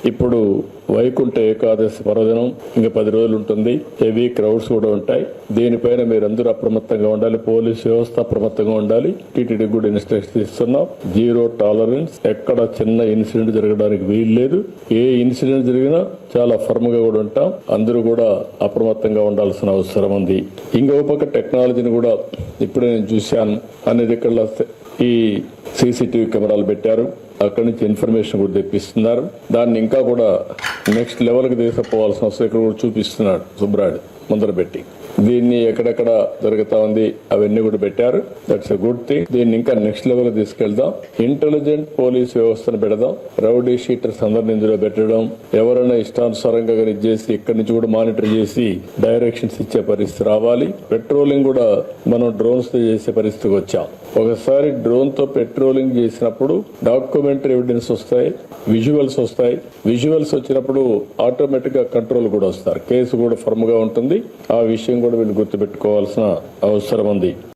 ఇప్పుడు వైకుంఠ ఏకాదశి పర్వదినం ఇంకా 10 రోజులు ఉంటుంది. హెవీ క్రౌడ్స్ కూడా ఉంటాయి. దీనిపైన మీరందరూ అప్రమత్తంగా ఉండాలి. పోలీస్ వ్యవస్థ అప్రమత్తంగా ఉండాలి. టీటీడీ కూడా ఇన్స్ట్రక్షన్స్ ఇస్తున్నాం. 0 టాలరెన్స్. ఎక్కడ చిన్న ఇన్సిడెంట్ జరగడానికి వీలు లేదు. ఏ ఇన్సిడెంట్ జరిగినా చాలా ఫర్మ్ గా కూడా ఉంటాం. అందరూ కూడా అప్రమత్తంగా ఉండాల్సిన అవసరం ఉంది. ఇంకో పక్క టెక్నాలజీని కూడా ఇప్పుడే నేను చూశాను. అన్ని దగ్గర ఈ సీసీటీవీ కెమెరాలు పెట్టారు. అక్కడి నుంచి ఇన్ఫర్మేషన్ కూడా తెప్పిస్తున్నారు. దాన్ని ఇంకా కూడా నెక్స్ట్ లెవెల్కి తీసుకుపోవాల్సిన అవసరం ఇక్కడ కూడా చూపిస్తున్నాడు సుబ్రాడ్ ముందర పెట్టి. దీన్ని ఎక్కడెక్కడ జరుగుతా ఉంది అవన్నీ కూడా పెట్టారు. That's a good thing. దీన్ని ఇంకా నెక్స్ట్ లెవెల్ తీసుకెళ్దాం. ఇంటెలిజెంట్ పోలీస్ వ్యవస్థను పెడదాం. రౌడీ షీటర్స్ అందరిని ఇందులో పెట్టడం, ఎవరైనా ఇష్టానుసారంగా చేసి ఇక్కడి నుంచి కూడా మానిటర్ చేసి డైరెక్షన్స్ ఇచ్చే పరిస్థితి రావాలి. పెట్రోలింగ్ కూడా మనం డ్రోన్స్ తో చేసే పరిస్థితికి వచ్చాం. ఒకసారి డ్రోన్ తో పెట్రోలింగ్ చేసినప్పుడు డాక్యుమెంటరీ ఎవిడెన్స్ వస్తాయి, విజువల్స్ వస్తాయి. విజువల్స్ వచ్చినప్పుడు ఆటోమేటిక్ గా కంట్రోల్ కూడా వస్తారు. కేసు కూడా ఫర్మ్ గా ఉంటుంది. ఆ విషయం కూడా వీళ్ళు గుర్తుపెట్టుకోవాల్సిన అవసరం ఉంది.